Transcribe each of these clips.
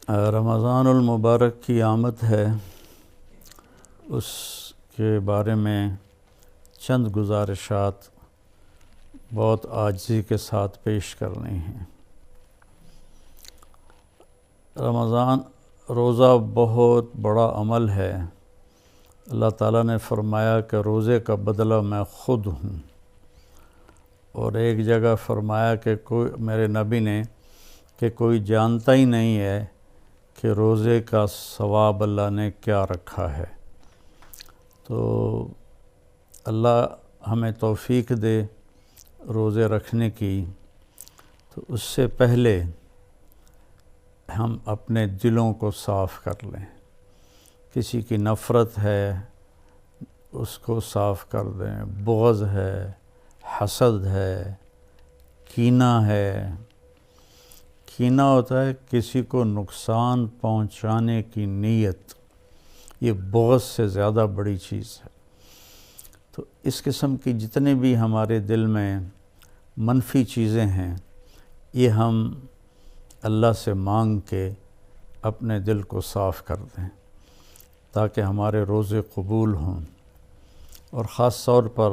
رمضان المبارک کی آمد ہے، اس کے بارے میں چند گزارشات بہت عاجزی کے ساتھ پیش کرنی ہیں۔ رمضان روزہ بہت بڑا عمل ہے۔ اللہ تعالیٰ نے فرمایا کہ روزے کا بدلہ میں خود ہوں، اور ایک جگہ فرمایا کہ میرے نبی نے کہ کوئی جانتا ہی نہیں ہے کہ روزے کا ثواب اللہ نے کیا رکھا ہے۔ تو اللہ ہمیں توفیق دے روزے رکھنے کی۔ تو اس سے پہلے ہم اپنے دلوں کو صاف کر لیں۔ کسی کی نفرت ہے اس کو صاف کر دیں، بغض ہے، حسد ہے، کینہ ہے۔ کینہ ہوتا ہے کسی کو نقصان پہنچانے کی نیت، یہ بغض سے زیادہ بڑی چیز ہے۔ تو اس قسم کی جتنے بھی ہمارے دل میں منفی چیزیں ہیں، یہ ہم اللہ سے مانگ کے اپنے دل کو صاف کر دیں تاکہ ہمارے روزے قبول ہوں۔ اور خاص طور پر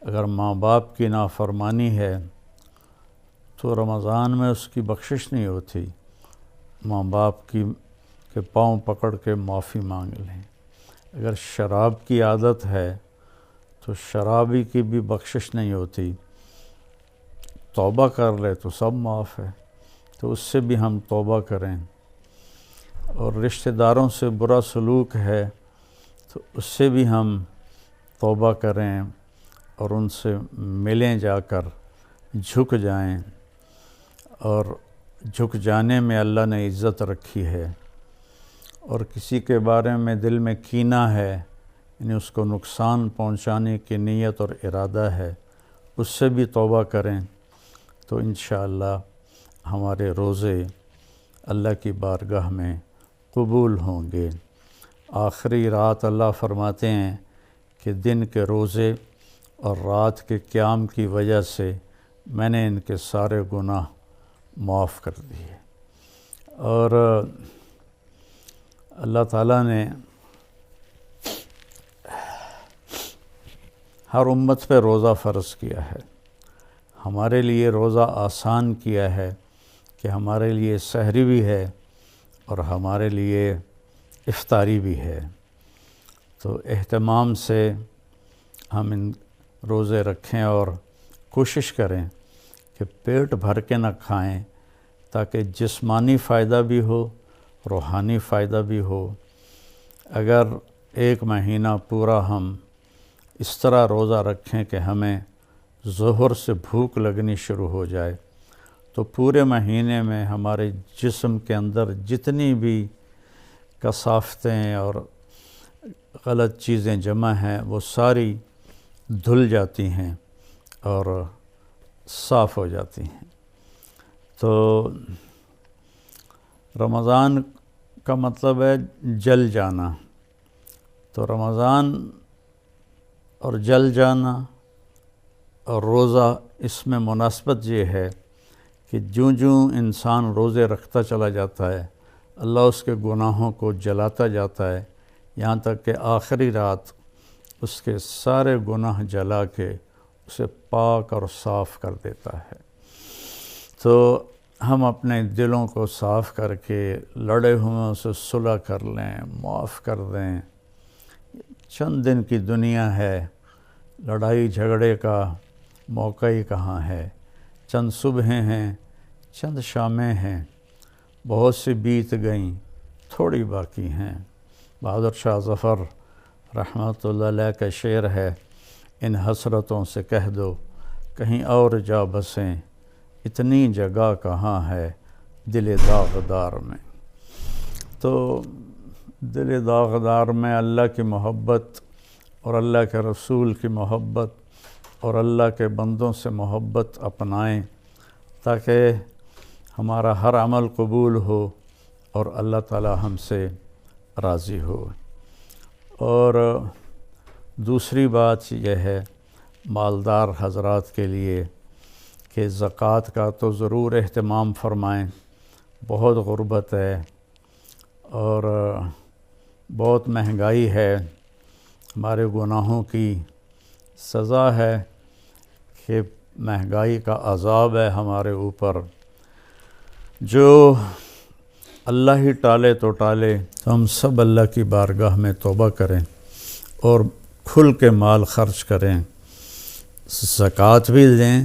اگر ماں باپ کی نافرمانی ہے تو رمضان میں اس کی بخشش نہیں ہوتی۔ ماں باپ کے پاؤں پکڑ کے معافی مانگ لیں۔ اگر شراب کی عادت ہے تو شرابی کی بھی بخشش نہیں ہوتی، توبہ کر لے تو سب معاف ہے، تو اس سے بھی ہم توبہ کریں۔ اور رشتہ داروں سے برا سلوک ہے تو اس سے بھی ہم توبہ کریں اور ان سے ملیں، جا کر جھک جائیں۔ اور جھک جانے میں اللہ نے عزت رکھی ہے۔ اور کسی کے بارے میں دل میں کینہ ہے، یعنی اس کو نقصان پہنچانے کی نیت اور ارادہ ہے، اس سے بھی توبہ کریں تو انشاءاللہ ہمارے روزے اللہ کی بارگاہ میں قبول ہوں گے۔ آخری رات اللہ فرماتے ہیں کہ دن کے روزے اور رات کے قیام کی وجہ سے میں نے ان کے سارے گناہ معاف کر دیے۔ اور اللہ تعالیٰ نے ہر امت پہ روزہ فرض کیا ہے۔ ہمارے لیے روزہ آسان کیا ہے کہ ہمارے لیے سحری بھی ہے اور ہمارے لیے افطاری بھی ہے۔ تو اہتمام سے ہم ان روزے رکھیں اور کوشش کریں کہ پیٹ بھر کے نہ کھائیں تاکہ جسمانی فائدہ بھی ہو، روحانی فائدہ بھی ہو۔ اگر ایک مہینہ پورا ہم اس طرح روزہ رکھیں کہ ہمیں ظہر سے بھوک لگنی شروع ہو جائے تو پورے مہینے میں ہمارے جسم کے اندر جتنی بھی کثافتیں اور غلط چیزیں جمع ہیں وہ ساری دھل جاتی ہیں اور صاف ہو جاتی ہیں۔ تو رمضان کا مطلب ہے جل جانا۔ تو رمضان اور جل جانا اور روزہ، اس میں مناسبت یہ ہے کہ جوں جوں انسان روزے رکھتا چلا جاتا ہے اللہ اس کے گناہوں کو جلاتا جاتا ہے، یہاں تک کہ آخری رات اس کے سارے گناہ جلا کے اسے پاک اور صاف کر دیتا ہے۔ تو ہم اپنے دلوں کو صاف کر کے لڑے ہوئے سے صلح کر لیں، معاف کر دیں۔ چند دن کی دنیا ہے، لڑائی جھگڑے کا موقع ہی کہاں ہے۔ چند صبحیں ہیں، چند شامیں ہیں، بہت سی بیت گئیں، تھوڑی باقی ہیں۔ بہادر شاہ ظفر رحمۃ اللہ علیہ کا شعر ہے، ان حسرتوں سے کہہ دو کہیں اور جا بسیں، اتنی جگہ کہاں ہے دل داغدار میں۔ تو دل داغدار میں اللہ کی محبت اور اللہ کے رسول کی محبت اور اللہ کے بندوں سے محبت اپنائیں تاکہ ہمارا ہر عمل قبول ہو اور اللہ تعالی ہم سے راضی ہو۔ اور دوسری بات یہ ہے مالدار حضرات کے لیے کہ زکوٰۃ کا تو ضرور اہتمام فرمائیں۔ بہت غربت ہے، اور بہت مہنگائی ہے، ہمارے گناہوں کی سزا ہے کہ مہنگائی کا عذاب ہے ہمارے اوپر۔ جو اللہ ہی ٹالے تو ٹالے، تو ہم سب اللہ کی بارگاہ میں توبہ کریں اور کھل کے مال خرچ کریں، زکوٰۃ بھی دیں،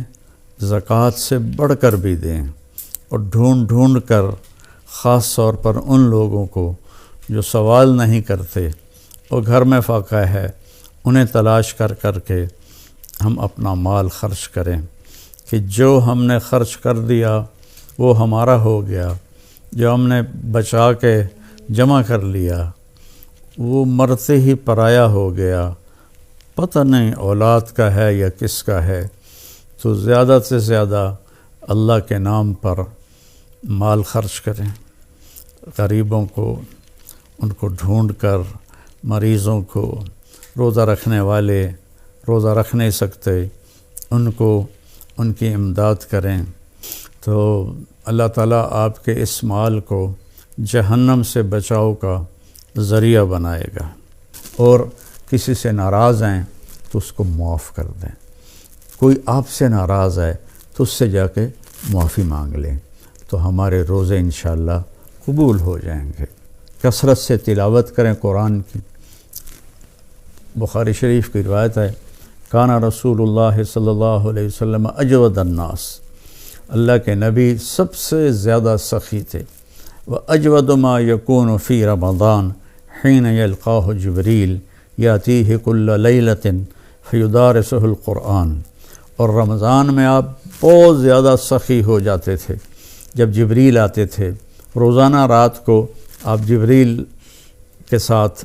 زکوٰۃ سے بڑھ کر بھی دیں، اور ڈھونڈ ڈھونڈ کر خاص طور پر ان لوگوں کو جو سوال نہیں کرتے اور گھر میں فاقہ ہے، انہیں تلاش کر کر کے ہم اپنا مال خرچ کریں کہ جو ہم نے خرچ کر دیا وہ ہمارا ہو گیا، جو ہم نے بچا کے جمع کر لیا وہ مرتے ہی پرایا ہو گیا، پتہ نہیں اولاد کا ہے یا کس کا ہے۔ تو زیادہ سے زیادہ اللہ کے نام پر مال خرچ کریں، غریبوں کو ان کو ڈھونڈ کر، مریضوں کو، روزہ رکھنے والے روزہ رکھ نہیں سکتے ان کو ان کی امداد کریں، تو اللہ تعالیٰ آپ کے اس مال کو جہنم سے بچاؤ کا ذریعہ بنائے گا۔ اور کسی سے ناراض ہیں تو اس کو معاف کر دیں، کوئی آپ سے ناراض ہے تو اس سے جا کے معافی مانگ لیں، تو ہمارے روزے انشاءاللہ قبول ہو جائیں گے۔ کثرت سے تلاوت کریں قرآن کی۔ بخاری شریف کی روایت ہے، کانا رسول اللہ صلی اللہ علیہ وسلم اجود الناس، اللہ کے نبی سب سے زیادہ سخی تھے، وَأَجْوَدُ مَا يَكُونُ فِي رَمَضَانَ حِينَ يَلْقَاهُ جِبْرِيلُ يَأْتِيهِ كُلَّ لَيْلَةٍ فَيُدَارِسُهُ الْقُرْآنَ، اور رمضان میں آپ بہت زیادہ سخی ہو جاتے تھے، جب جبریل آتے تھے روزانہ رات کو آپ جبریل کے ساتھ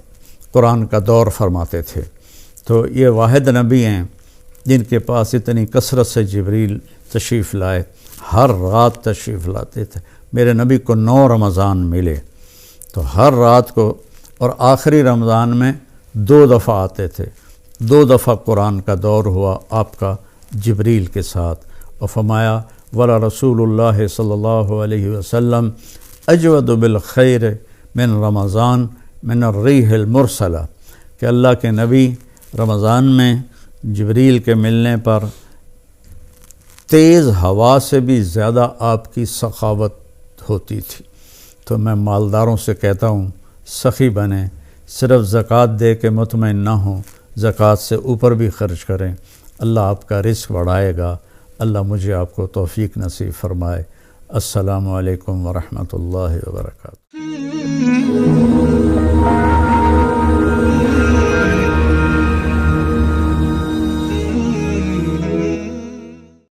قرآن کا دور فرماتے تھے۔ تو یہ واحد نبی ہیں جن کے پاس اتنی کثرت سے جبریل تشریف لائے، ہر رات تشریف لاتے تھے۔ میرے نبی کو 9 رمضان ملے، تو ہر رات کو، اور آخری رمضان میں 2 دفعہ آتے تھے، 2 دفعہ قرآن کا دور ہوا آپ کا جبریل کے ساتھ، اور فرمایا ولا رسول اللہ صلی اللہ علیہ وسلم اجود بالخیر من رمضان من الریح المرسلہ، کہ اللہ کے نبی رمضان میں جبریل کے ملنے پر تیز ہوا سے بھی زیادہ آپ کی سخاوت ہوتی تھی۔ تو میں مالداروں سے کہتا ہوں سخی بنیں، صرف زکوٰۃ دے کے مطمئن نہ ہوں، زکوٰۃ سے اوپر بھی خرچ کریں، اللہ آپ کا رزق بڑھائے گا۔ اللہ مجھے آپ کو توفیق نصیب فرمائے۔ السلام علیکم ورحمۃ اللہ وبرکاتہ۔